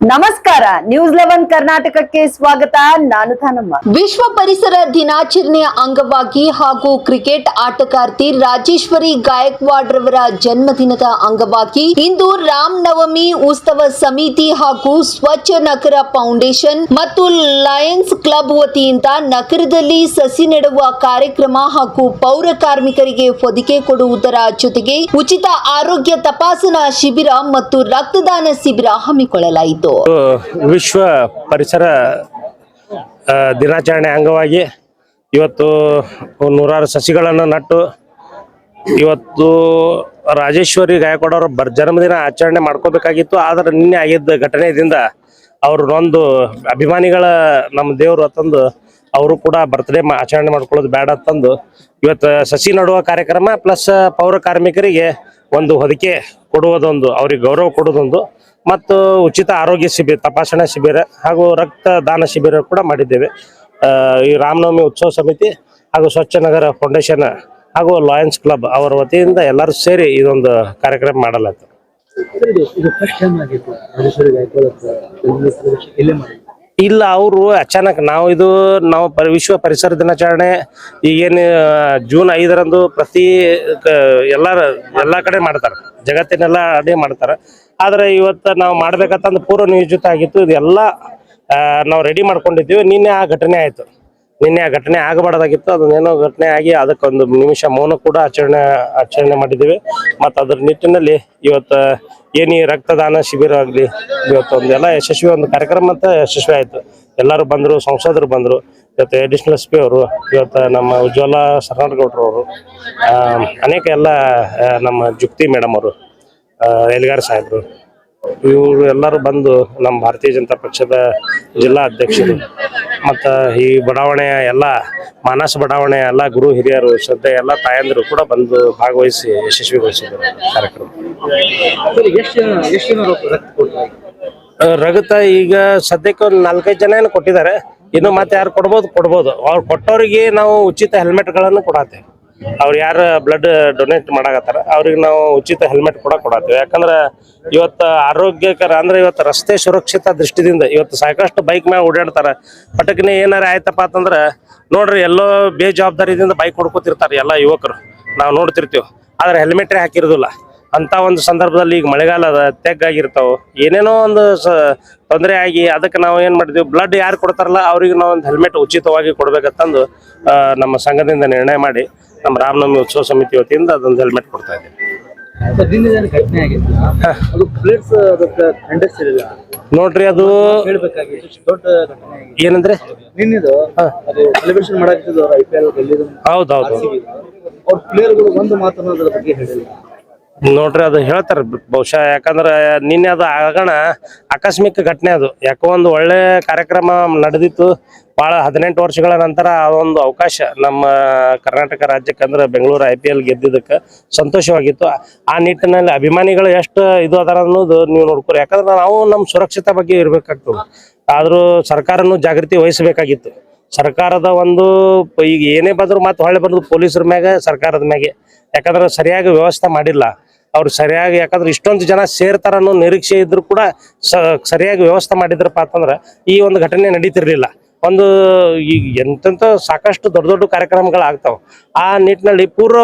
ನಮಸ್ಕಾರ ನ್ಯೂಸ್ 11 ಕರ್ನಾಟಕಕ್ಕೆ ಸ್ವಾಗತ. ನಾನು ಥಾನಮ್ಮ. ವಿಶ್ವ ಪರಿಸರ ದಿನಾಚರಣೆಯ ಅಂಗವಾಗಿ ಹಾಗೂ ಕ್ರಿಕೆಟ್ ಆಟಗಾರ್ತಿ ರಾಜೇಶ್ವರಿ ಗಾಯಕ್ವಾಡ್ ರವರ ಜನ್ಮದಿನದ ಅಂಗವಾಗಿ ಇಂದು ರಾಮನವಮಿ ಉತ್ಸವ ಸಮಿತಿ ಹಾಗೂ ಸ್ವಚ್ಛ ನಗರ ಫೌಂಡೇಶನ್ ಮತ್ತು ಲಯನ್ಸ್ ಕ್ಲಬ್ ವತಿಯಿಂದ ನಗರದಲ್ಲಿ ಸಸಿ ನೆಡುವ ಕಾರ್ಯಕ್ರಮ ಹಾಗೂ ಪೌರ ಕಾರ್ಮಿಕರಿಗೆ ಹೊದಿಕೆ ಕೊಡುವುದರ ಜೊತೆಗೆ ಉಚಿತ ಆರೋಗ್ಯ ತಪಾಸಣಾ ಶಿಬಿರ ಮತ್ತು ರಕ್ತದಾನ ಶಿಬಿರ ಹಮ್ಮಿಕೊಳ್ಳಲಾಯಿತು. ವಿಶ್ವ ಪರಿಸರ ದಿನಾಚರಣೆ ಅಂಗವಾಗಿ ಇವತ್ತು ನೂರಾರು ಸಸಿಗಳನ್ನು ನಟ್ಟು ಇವತ್ತು ರಾಜೇಶ್ವರಿ ಗಾಯಕ್ವಾಡ್ ಅವರ ಜನ್ಮದಿನ ಆಚರಣೆ ಮಾಡ್ಕೋಬೇಕಾಗಿತ್ತು. ಆದರೆ ನಿನ್ನೆ ಆಗಿದ್ದ ಘಟನೆಯಿಂದ ಅವರು ಒಂದು ಅಭಿಮಾನಿಗಳ ನಮ್ಮ ದೇವರು ತಂದು ಅವರು ಕೂಡ ಬರ್ತ್ಡೇ ಆಚರಣೆ ಮಾಡ್ಕೊಳ್ಳೋದು ಬೇಡ ತಂದು ಇವತ್ತು ಸಸಿ ನಡುವ ಕಾರ್ಯಕ್ರಮ ಪ್ಲಸ್ ಪೌರ ಕಾರ್ಮಿಕರಿಗೆ ಒಂದು ಹೊದಿಕೆ ಕೊಡುವುದೊಂದು, ಅವ್ರಿಗೆ ಗೌರವ ಕೊಡುವುದೊಂದು ಮತ್ತು ಉಚಿತ ಆರೋಗ್ಯ ಶಿಬಿರ, ತಪಾಸಣಾ ಶಿಬಿರ ಹಾಗೂ ರಕ್ತದಾನ ಶಿಬಿರ ಕೂಡ ಮಾಡಿದ್ದೇವೆ. ಈ ರಾಮನವಮಿ ಉತ್ಸವ ಸಮಿತಿ ಹಾಗೂ ಸ್ವಚ್ಛ ನಗರ ಫೌಂಡೇಶನ್ ಹಾಗೂ ಲಯನ್ಸ್ ಕ್ಲಬ್ ಅವರ ವತಿಯಿಂದ ಎಲ್ಲರೂ ಸೇರಿ ಇದೊಂದು ಕಾರ್ಯಕ್ರಮ ಮಾಡಲಾಯಿತು. ಇಲ್ಲ, ಅವರು ಅಚಾನಕ್ ನಾವು ವಿಶ್ವ ಪರಿಸರ ದಿನಾಚರಣೆ ಈಗೇನು ಜೂನ್ 5ರಂದು ಪ್ರತಿ ಎಲ್ಲ ಕಡೆ ಮಾಡ್ತಾರೆ, ಜಗತ್ತಿನೆಲ್ಲ ಅದೇ ಮಾಡ್ತಾರೆ. ಆದರೆ ಇವತ್ತು ನಾವು ಮಾಡ್ಬೇಕಂತಂದು ಪೂರ್ವ ನಿಯೋಜಿತ ಆಗಿತ್ತು. ಇದೆಲ್ಲ ನಾವು ರೆಡಿ ಮಾಡ್ಕೊಂಡಿದ್ದೀವಿ. ನಿನ್ನೆ ಆ ಘಟನೆ ಆಯಿತು. ನಿನ್ನೆ ಆ ಘಟನೆ ಆಗಬಾರ್ದಾಗಿತ್ತು. ಅದನ್ನೇನೋ ಘಟನೆ ಆಗಿ ಅದಕ್ಕೊಂದು ನಿಮಿಷ ಮೌನ ಕೂಡ ಆಚರಣೆ ಮಾಡಿದ್ದೀವಿ. ಮತ್ತು ಅದ್ರ ನಿಟ್ಟಿನಲ್ಲಿ ಇವತ್ತು ಏನಿ ರಕ್ತದಾನ ಶಿಬಿರ ಆಗಲಿ ಇವತ್ತೊಂದು ಎಲ್ಲ ಯಶಸ್ವಿ ಒಂದು ಕಾರ್ಯಕ್ರಮ ಅಂತ ಯಶಸ್ವಿ ಆಯಿತು. ಎಲ್ಲರೂ ಬಂದರು, ಸಂಸದರು ಬಂದರು, ಇವತ್ತು ಅಡಿಷನಲ್ SP ಅವರು, ಇವತ್ತು ನಮ್ಮ ಉಜ್ವಲ ಸರ್ನಾಟಗೌಡ್ರವರು, ಅನೇಕ ಎಲ್ಲ ನಮ್ಮ ಜುಕ್ತಿ ಮೇಡಮ್ ಅವರು, ಎಲ್ಗಾರ್ ಸಾಹೇಬರು, ಇವರು ಎಲ್ಲರೂ ಬಂದು ನಮ್ಮ ಭಾರತೀಯ ಜನತಾ ಪಕ್ಷದ ಜಿಲ್ಲಾ ಅಧ್ಯಕ್ಷರು ಮತ್ತು ಈ ಬಡಾವಣೆಯ ಎಲ್ಲ ಮಾನಸ ಬಡಾವಣೆಯ ಎಲ್ಲ ಗುರು ಹಿರಿಯರು, ಶ್ರದ್ಧೆ ಎಲ್ಲ ತಾಯಂದಿರು ಕೂಡ ಬಂದು ಭಾಗವಹಿಸಿ ಯಶಸ್ವಿಗೊಳಿಸಿದರು ಕಾರ್ಯಕ್ರಮ. ರಗತ ಈಗ ಸದ್ಯಕ್ಕೆ ಒಂದು 4-5 ಜನ ಏನು ಕೊಟ್ಟಿದ್ದಾರೆ. ಇನ್ನು ಮತ್ತೆ ಯಾರು ಕೊಡ್ಬೋದು. ಅವ್ರು ಕೊಟ್ಟವರಿಗೆ ನಾವು ಉಚಿತ ಹೆಲ್ಮೆಟ್ಗಳನ್ನು ಕೊಡತ್ತೇವೆ. ಅವ್ರು ಯಾರು ಬ್ಲಡ್ ಡೊನೇಟ್ ಮಾಡಾಕತ್ತಾರ ಅವ್ರಿಗೆ ನಾವು ಉಚಿತ ಹೆಲ್ಮೆಟ್ ಕೂಡ ಕೊಡತ್ತೇವೆ. ಯಾಕಂದ್ರೆ ಇವತ್ತು ಆರೋಗ್ಯಕರ ಅಂದ್ರೆ ಇವತ್ತು ರಸ್ತೆ ಸುರಕ್ಷತಾ ದೃಷ್ಟಿದಿಂದ ಇವತ್ತು ಸಾಕಷ್ಟು ಬೈಕ್ ಮ್ಯಾಗ ಓಡಾಡ್ತಾರೆ. ಪಟಕ್ನೆ ಏನಾರ ಆಯ್ತಪ್ಪ ಅಂತಂದ್ರೆ ನೋಡ್ರಿ ಎಲ್ಲೋ ಬೇಜವಾಬ್ದಾರಿಯಿಂದ ಬೈಕ್ ಹೊಡ್ಕೋತಿರ್ತಾರೆ ಎಲ್ಲ ಯುವಕರು, ನಾವು ನೋಡ್ತಿರ್ತೀವಿ. ಆದ್ರೆ ಹೆಲ್ಮೆಟ್ರೇ ಹಾಕಿರೋದಿಲ್ಲ. ಅಂತ ಒಂದು ಸಂದರ್ಭದಲ್ಲಿ ಈಗ ಮಳೆಗಾಲದ ತೆಗ್ಗಾಗಿರ್ತಾವೆ, ಏನೇನೋ ಒಂದು ತೊಂದರೆ ಆಗಿ ಅದಕ್ಕೆ ನಾವು ಏನು ಮಾಡಿದ್ವಿ, ಬ್ಲಡ್ ಯಾರು ಕೊಡ್ತಾರಲ್ಲ ಅವ್ರಿಗೆ ನಾವು ಒಂದು ಹೆಲ್ಮೆಟ್ ಉಚಿತವಾಗಿ ಕೊಡ್ಬೇಕಂತಂದು ನಮ್ಮ ಸಂಘದಿಂದ ನಿರ್ಣಯ ಮಾಡಿ ನಮ್ಮ ರಾಮನವಮಿ ಉತ್ಸವ ಸಮಿತಿ ವತಿಯಿಂದ ಅದೊಂದು ಹೆಲ್ಮೆಟ್ ಕೊಡ್ತಾ ಇದ್ದೀವಿ. ನೋಡ್ರಿ ಅದು ಏನಂದ್ರೆ ಹೌದೌದು ನೋಡ್ರಿ ಅದು ಹೇಳ್ತಾರ ಬಹುಶಃ. ಯಾಕಂದ್ರೆ ನಿನ್ನೆ ಅದು ಆಗೋಣ ಆಕಸ್ಮಿಕ ಘಟನೆ. ಅದು ಯಾಕೋ ಒಂದು ಒಳ್ಳೆ ಕಾರ್ಯಕ್ರಮ ನಡೆದಿತ್ತು. ಭಾಳ 18 ವರ್ಷಗಳ ನಂತರ ಅದೊಂದು ಅವಕಾಶ ನಮ್ಮ ಕರ್ನಾಟಕ ರಾಜ್ಯಕ್ಕೆ ಅಂದ್ರೆ ಬೆಂಗಳೂರು IPL ಗೆದ್ದಿದ್ದಕ್ಕೆ ಸಂತೋಷವಾಗಿತ್ತು. ಆ ನಿಟ್ಟಿನಲ್ಲಿ ಅಭಿಮಾನಿಗಳು ಎಷ್ಟು ಇದು ಅದಾರ ಅನ್ನೋದು ನೀವು ನೋಡ್ಕೊರಿ. ಯಾಕಂದ್ರೆ ನಾವು ನಮ್ಮ ಸುರಕ್ಷತೆ ಬಗ್ಗೆ ಇರಬೇಕಾಗ್ತದೆ. ಆದರೂ ಸರ್ಕಾರನೂ ಜಾಗೃತಿ ವಹಿಸಬೇಕಾಗಿತ್ತು. ಸರ್ಕಾರದ ಒಂದು ಈಗ ಏನೇ ಬಂದ್ರು ಮತ್ತೆ ಹೊಳೆ ಬರೋದು ಪೊಲೀಸರ ಮ್ಯಾಗೆ, ಸರ್ಕಾರದ ಮ್ಯಾಗೆ. ಯಾಕಂದ್ರೆ ಸರಿಯಾಗಿ ವ್ಯವಸ್ಥೆ ಮಾಡಿಲ್ಲ ಅವ್ರು ಸರಿಯಾಗಿ. ಯಾಕಂದ್ರೆ ಇಷ್ಟೊಂದು ಜನ ಸೇರ್ತಾರ ಅನ್ನೋ ನಿರೀಕ್ಷೆ ಇದ್ರು ಕೂಡ ಸರಿಯಾಗಿ ವ್ಯವಸ್ಥೆ ಮಾಡಿದ್ರಪ್ಪ ಅಂತಂದ್ರೆ ಈ ಒಂದು ಘಟನೆ ನಡೀತಿರ್ಲಿಲ್ಲ. ಒಂದು ಈಗ ಎಂತೆಂಥ ಸಾಕಷ್ಟು ದೊಡ್ಡ ಕಾರ್ಯಕ್ರಮಗಳು ಆಗ್ತಾವೆ. ಆ ನಿಟ್ಟಿನಲ್ಲಿ ಪೂರ್ವ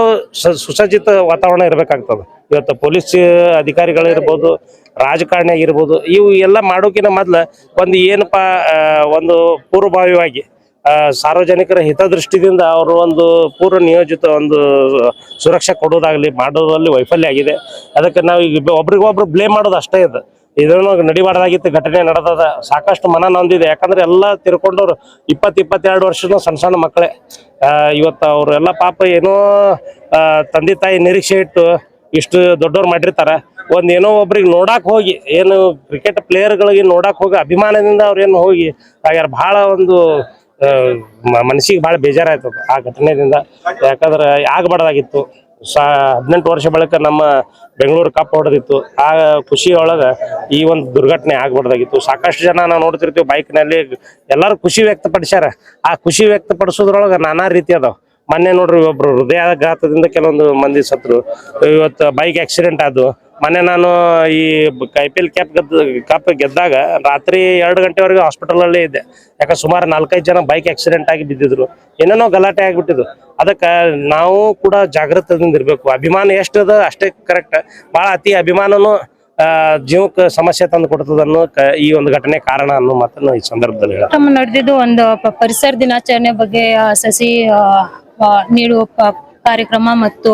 ಸುಸಜ್ಜಿತ ವಾತಾವರಣ ಇರಬೇಕಾಗ್ತದೆ. ಇವತ್ತು ಪೊಲೀಸ್ ಅಧಿಕಾರಿಗಳಿರ್ಬೋದು, ರಾಜಕಾರಣಿ ಆಗಿರ್ಬೋದು, ಇವು ಎಲ್ಲ ಮಾಡೋಕಿನ ಮೊದ್ಲು ಒಂದು ಏನಪ್ಪ ಒಂದು ಪೂರ್ವಭಾವಿಯಾಗಿ ಸಾರ್ವಜನಿಕರ ಹಿತದೃಷ್ಟಿಯಿಂದ ಅವರು ಒಂದು ಪೂರ್ವ ನಿಯೋಜಿತ ಒಂದು ಸುರಕ್ಷೆ ಕೊಡೋದಾಗ್ಲಿ ಮಾಡೋದ್ರಲ್ಲಿ ವೈಫಲ್ಯ ಆಗಿದೆ. ಅದಕ್ಕೆ ನಾವು ಈಗ ಒಬ್ರಿಗೊಬ್ರು ಬ್ಲೇಮ್ ಮಾಡೋದು ಅಷ್ಟೇ ಇದೆ. ಇದನ್ನು ನಡಿಬಾರ್ದಾಗಿತ್ತು ಘಟನೆ ನಡೆದದ. ಸಾಕಷ್ಟು ಮನ ನೊಂದಿದೆ. ಯಾಕಂದ್ರೆ ಎಲ್ಲ ತಿರ್ಕೊಂಡವ್ರು 20-22 ವರ್ಷದ ಸಣ್ಣ ಮಕ್ಕಳೇ. ಇವತ್ತು ಅವರೆಲ್ಲ ಪಾಪ ಏನೋ ತಂದೆ ತಾಯಿ ನಿರೀಕ್ಷೆ ಇಟ್ಟು ಇಷ್ಟು ದೊಡ್ಡವ್ರು ಮಾಡಿರ್ತಾರ. ಏನೋ ಒಬ್ರಿಗೆ ನೋಡಕ್ ಹೋಗಿ, ಏನು ಕ್ರಿಕೆಟ್ ಪ್ಲೇಯರ್ಗಳಿಗೆ ನೋಡಕ್ ಹೋಗಿ ಅಭಿಮಾನದಿಂದ ಅವ್ರೇನು ಹೋಗಿ ಆಗ್ಯಾರ. ಭಾಳ ಒಂದು ಮನಸ್ಸಿಗೆ ಭಾಳ ಬೇಜಾರಾಯ್ತದ ಆ ಘಟನೆಯಿಂದ. ಯಾಕಂದ್ರೆ ಆಗಬಾರ್ದಾಗಿತ್ತು. 18 ವರ್ಷ ಬಳಿಕ ನಮ್ಮ ಬೆಂಗಳೂರು ಕಪ್ ಹೊಡೆದಿತ್ತು. ಆ ಖುಷಿಯೊಳಗೆ ಈ ಒಂದು ದುರ್ಘಟನೆ ಆಗಬಾರ್ದಾಗಿತ್ತು. ಸಾಕಷ್ಟು ಜನ ನಾವು ನೋಡ್ತಿರ್ತೀವಿ ಬೈಕ್ನಲ್ಲಿ ಎಲ್ಲರೂ ಖುಷಿ ವ್ಯಕ್ತಪಡಿಸ್ಯಾರ. ಆ ಖುಷಿ ವ್ಯಕ್ತಪಡಿಸೋದ್ರೊಳಗೆ ನಾನಾ ರೀತಿ ಅದಾವ. ಮೊನ್ನೆ ನೋಡ್ರಿ ಒಬ್ರು ಹೃದಯಾಘಾತದಿಂದ ಕೆಲವೊಂದು ಮಂದಿ ಸತ್ರು. ಇವತ್ತು ಬೈಕ್ ಆಕ್ಸಿಡೆಂಟ್ ಆದವು. ಮೊನ್ನೆ ನಾನು ಈ IPL ಕಪ್ ಗೆದ್ದಾಗ ರಾತ್ರಿ 2 ಗಂಟೆವರೆಗೂ ಹಾಸ್ಪಿಟಲ್ ಅಲ್ಲೇ ಇದ್ದೆ. ಯಾಕಂದ್ರೆ ಸುಮಾರು 4-5 ಜನ ಬೈಕ್ ಆಕ್ಸಿಡೆಂಟ್ ಆಗಿ ಬಿದ್ದಿದ್ರು, ಏನೇನೋ ಗಲಾಟೆ ಆಗಿಬಿಟ್ಟಿದ್ದು. ಅದಕ್ಕೆ ನಾವು ಕೂಡ ಜಾಗೃತದಿಂದ ಇರ್ಬೇಕು. ಅಭಿಮಾನ ಎಷ್ಟು ಅದ ಅಷ್ಟೇ ಕರೆಕ್ಟ್. ಭಾಳ ಅತಿ ಅಭಿಮಾನನು ಜೀವಕ್ಕೆ ಸಮಸ್ಯೆ ತಂದು ಕೊಡ್ತದನ್ನು ಈ ಒಂದು ಘಟನೆ ಕಾರಣ ಅನ್ನೋ ಮಾತನ್ನು ಈ ಸಂದರ್ಭದಲ್ಲಿ ಹೇಳ. ನಡೆದಿದ್ದು ಒಂದು ಪರಿಸರ ದಿನಾಚರಣೆ ಬಗ್ಗೆ ಸಸಿ ನೀಡುವ ಕಾರ್ಯಕ್ರಮ ಮತ್ತು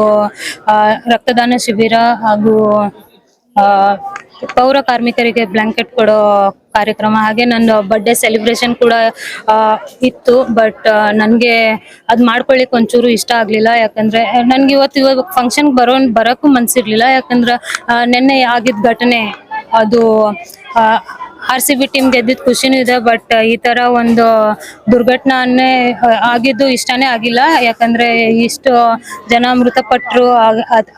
ರಕ್ತದಾನ ಶಿಬಿರ ಹಾಗೂ ಪೌರ ಕಾರ್ಮಿಕರಿಗೆ ಬ್ಲಾಂಕೆಟ್ ಕೊಡೋ ಕಾರ್ಯಕ್ರಮ, ಹಾಗೆ ನನ್ನ ಬರ್ಡೇ ಸೆಲೆಬ್ರೇಷನ್ ಕೂಡ ಇತ್ತು. ಬಟ್ ನನಗೆ ಅದು ಮಾಡ್ಕೊಳ್ಳಿಕ್ಕೆ ಒಂಚೂರು ಇಷ್ಟ ಆಗಲಿಲ್ಲ. ಯಾಕಂದರೆ ನನಗೆ ಇವಾಗ ಫಂಕ್ಷನ್ಗೆ ಬರೋಕ್ಕೂ ಮನಸ್ಸಿರ್ಲಿಲ್ಲ. ಯಾಕಂದ್ರೆ ನೆನ್ನೆ ಆಗಿದ್ದ ಘಟನೆ ಅದು RCB ಟೀಮ್ ಗೆದ್ದಿದ್ದು ಖುಷಿನೂ ಇದೆ. ಬಟ್ ಈ ತರ ಒಂದು ದುರ್ಘಟನೆ ಆಗಿದ್ದು ಇಷ್ಟನೇ ಆಗಿಲ್ಲ. ಯಾಕಂದ್ರೆ ಇಷ್ಟು ಜನ ಮೃತಪಟ್ಟರು.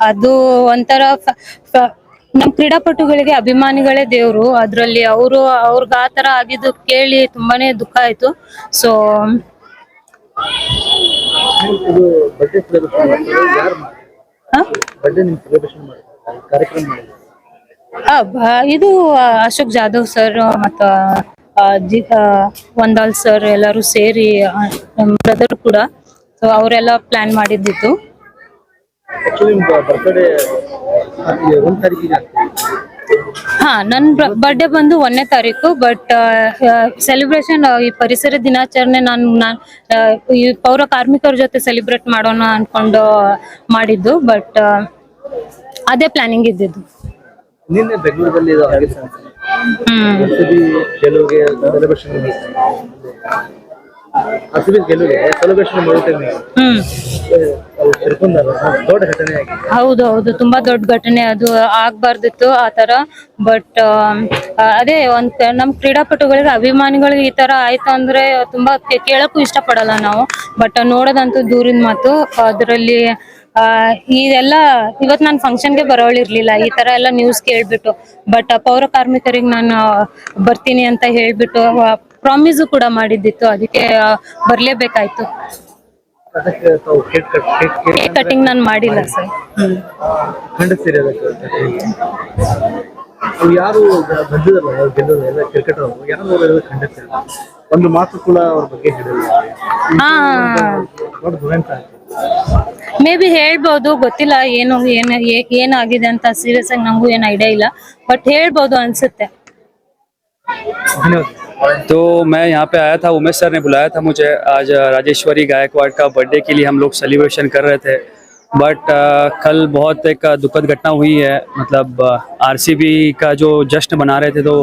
ಅದು ಒಂಥರ ನಮ್ ಕ್ರೀಡಾಪಟುಗಳಿಗೆ ಅಭಿಮಾನಿಗಳೇ ದೇವ್ರು. ಅದ್ರಲ್ಲಿ ಅವ್ರಿಗೆ ಆ ತರ ಆಗಿದ್ದು ಕೇಳಿ ತುಂಬಾನೇ ದುಃಖ ಆಯ್ತು. ಸೊ ಇದು ಅಶೋಕ್ ಜಾಧವ್ ಸರ್ ಮತ್ತು ವಂದಾಲ್ ಸರ್ ಎಲ್ಲರೂ ಸೇರಿ ನಮ್ಮ ಬ್ರದರ್ ಕೂಡ, ಸೊ ಅವರೆಲ್ಲ ಪ್ಲಾನ್ ಮಾಡಿದ್ದಿತ್ತು. ನನ್ನ ಬರ್ಡೇ ಬಂದು 1ನೇ ತಾರೀಕು. ಬಟ್ ಸೆಲೆಬ್ರೇಷನ್ ಈ ಪರಿಸರ ದಿನಾಚರಣೆ ನಾನು ಈ ಪೌರ ಕಾರ್ಮಿಕರ ಜೊತೆ ಸೆಲೆಬ್ರೇಟ್ ಮಾಡೋಣ ಅನ್ಕೊಂಡು ಮಾಡಿದ್ದು. ಬಟ್ ಅದೇ ಪ್ಲಾನಿಂಗ್ ಇದ್ದಿದ್ದು. ನಿನ್ನೆ ಬೆಂಗಳೂರಲ್ಲಿ ಹೌದು, ತುಂಬಾ ದೊಡ್ಡ ಘಟನೆ. ಅದು ಆಗ್ಬಾರ್ದಿತ್ತು ಆ ತರ. ಬಟ್ ಅದೇ ನಮ್ ಕ್ರೀಡಾಪಟುಗಳಿಗೆ ಅಭಿಮಾನಿಗಳಿಗೆ ಈ ತರ ಆಯ್ತು ಅಂದ್ರೆ ತುಂಬಾ ಕೇಳಕ್ಕೂ ಇಷ್ಟ ಪಡಲ್ಲ ನಾವು. ಬಟ್ ನೋಡೋದಂತೂ ದೂರಿನ ಮಾತು. ಅದರಲ್ಲಿ ಇದೆಲ್ಲ ಇವತ್ತು ನಾನು ಫಂಕ್ಷನ್ಗೆ ಬರೋಳಿರ್ಲಿಲ್ಲ, ಈ ತರ ಎಲ್ಲ ನ್ಯೂಸ್ ಕೇಳ್ಬಿಟ್ಟು. ಬಟ್ ಪೌರ ಕಾರ್ಮಿಕರಿಗೆ ನಾನು ಬರ್ತೀನಿ ಅಂತ ಹೇಳ್ಬಿಟ್ಟು ಪ್ರಾಮಿಸು ಕೂಡ ಮಾಡಿದ್ದಿತ್ತು. ಅದಕ್ಕೆ ಬರ್ಲೇಬೇಕಾಯ್ತು. ಕೇಕ್ ಕಟಿಂಗ್ ನಾನು ಮಾಡಿಲ್ಲ ಸರ್. ಯಾರು ಒಂದು ಮಾತು ಕೂಡ ಅವ್ರ ಬಗ್ಗೆ ಮೇ ಬಿ ಹೇಳ್ಬೋದು, ಗೊತ್ತಿಲ್ಲ ಏನಾಗಿದೆ ಅಂತ. ಸೀರಿಯಸ್ ಆಗಿ ನಂಗೂ ಏನು ಐಡಿಯಾ ಇಲ್ಲ. ಬಟ್ ಹೇಳ್ಬೋದು ಅನ್ಸುತ್ತೆ. तो मैं यहाँ पे आया था, उमेश सर ने बुलाया था मुझे। आज राजेश्वरी गायकवाड़ का बर्थडे के लिए हम लोग सेलिब्रेशन कर रहे थे। बट कल बहुत एक दुखद घटना हुई है। मतलब RCB का जो जश्न मना रहे थे तो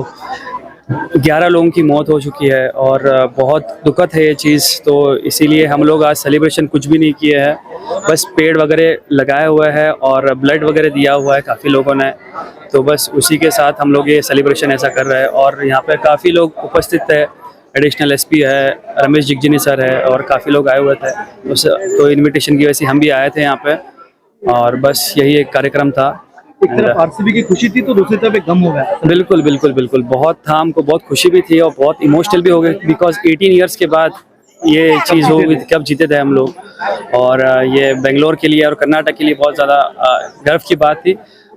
11 लोगों की मौत हो चुकी है और बहुत दुखद है ये चीज़। तो इसीलिए हम लोग आज सेलिब्रेशन कुछ भी नहीं किए हैं, बस पेड़ वगैरह लगाए हुए हैं और ब्लड वगैरह दिया हुआ है काफ़ी लोगों ने। तो बस उसी के साथ हम लोग ये सेलिब्रेशन ऐसा कर रहे हैं। और यहाँ पे काफ़ी लोग उपस्थित है, एडिशनल SP है, रमेश जिगजिनी सर है और काफ़ी लोग आए हुए थे। तो इनविटेशन की वजह से हम भी आए थे यहाँ पे और बस यही एक कार्यक्रम था। एक तरफ RCB की खुशी थी तो दूसरी तरफ एक गम हो गया। बिल्कुल बिल्कुल बिल्कुल, बहुत था, हमको बहुत खुशी भी थी और बहुत इमोशनल भी हो गए। बिकॉज 18 ईयर्स के बाद ये चीज़ हो गई, कब जीते थे हम लोग। और ये बेंगलोर के लिए और कर्नाटक के लिए बहुत ज़्यादा गर्व की बात थी।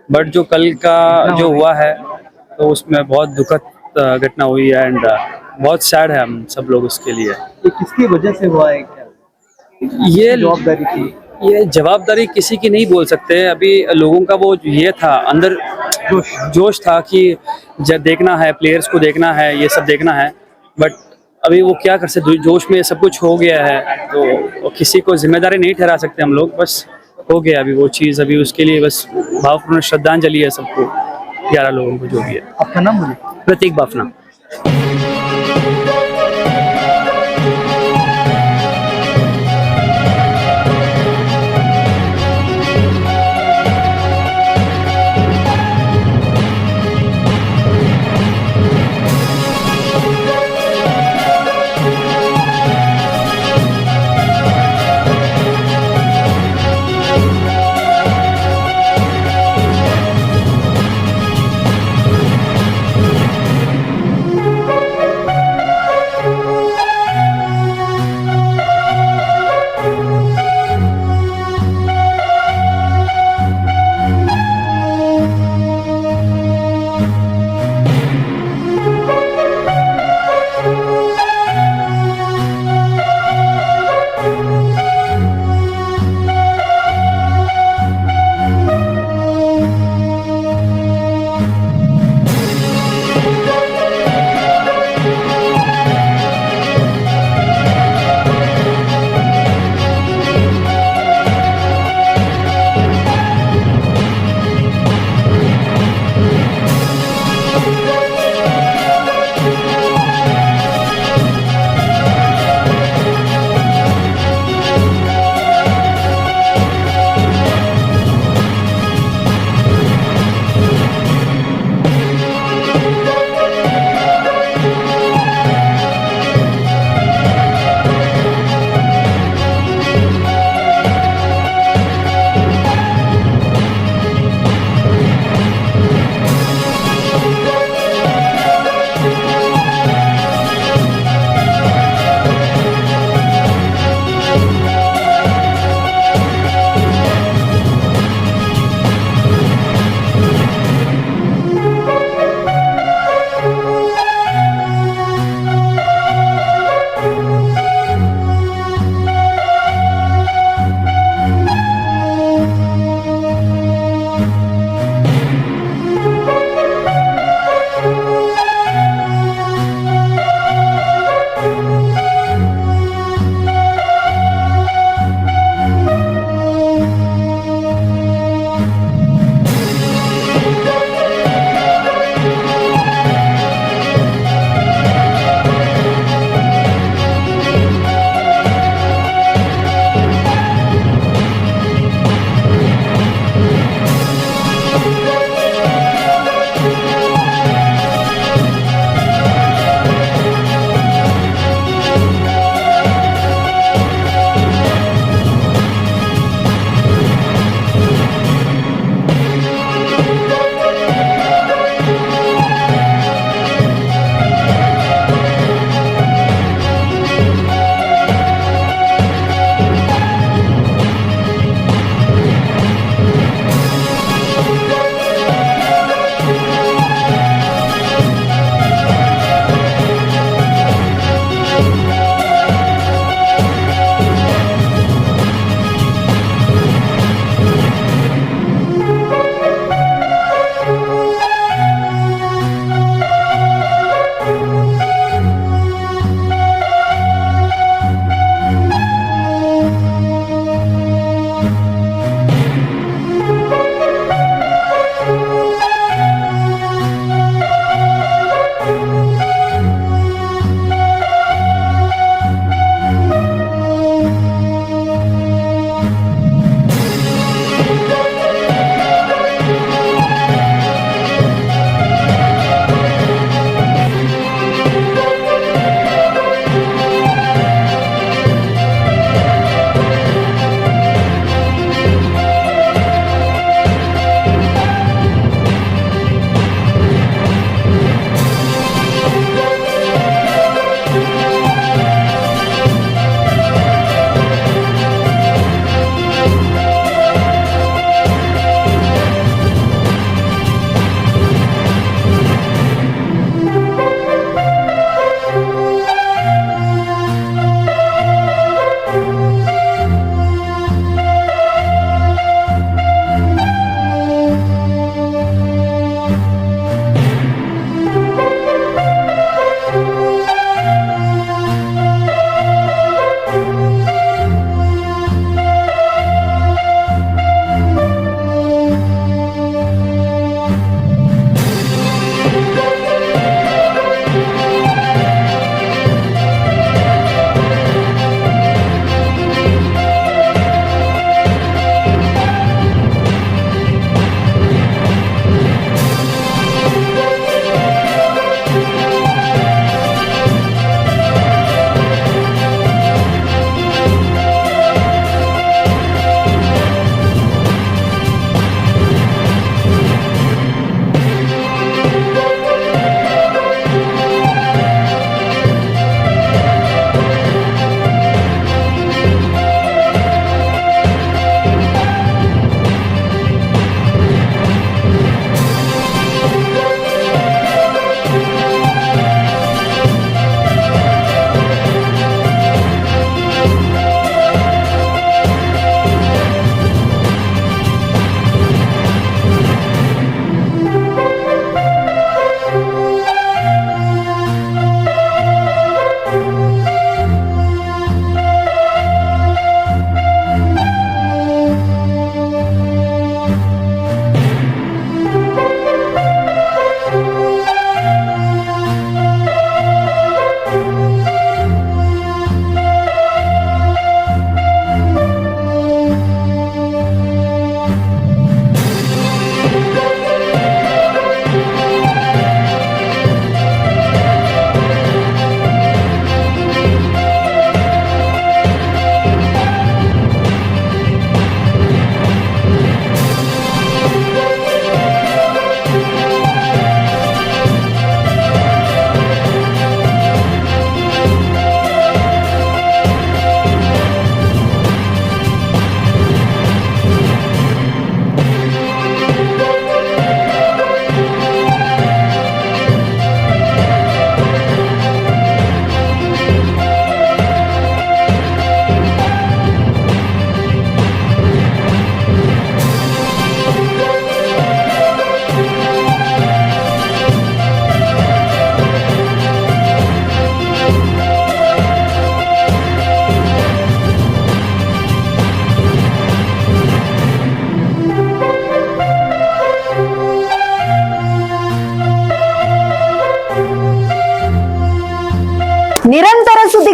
बट जो कल का जो हुआ है तो उसमें बहुत दुखद घटना हुई है एंड बहुत सैड है हम सब लोग उसके लिए। ये किसकी वजह से हुआ है? क्या ये जवाबदारी थी? ये जवाबदारी किसी की नहीं बोल सकते। अभी लोगों का वो ये था, अंदर जोश था कि जब देखना है, प्लेयर्स को देखना है, ये सब देखना है। बट अभी वो क्या कर सकते, जोश में सब कुछ हो गया है तो किसी को जिम्मेदारी नहीं ठहरा सकते हम लोग। बस हो गया अभी वो चीज़, अभी उसके लिए बस भावपूर्ण श्रद्धांजलि है सबको, 11 लोगों को जो भी है। आपका नाम बोलिए। प्रतीक बाफना।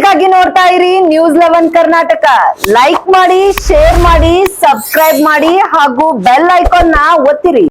ಆಗಿ ನೋಡ್ತಾ ಇರಿ News11 ಕರ್ನಾಟಕ. ಲೈಕ್ ಮಾಡಿ, ಶೇರ್ ಮಾಡಿ, ಸಬ್ಸ್ಕ್ರೈಬ್ ಮಾಡಿ ಹಾಗೂ ಬೆಲ್ ಐಕಾನ್ ನ ಒತ್ತಿರಿ.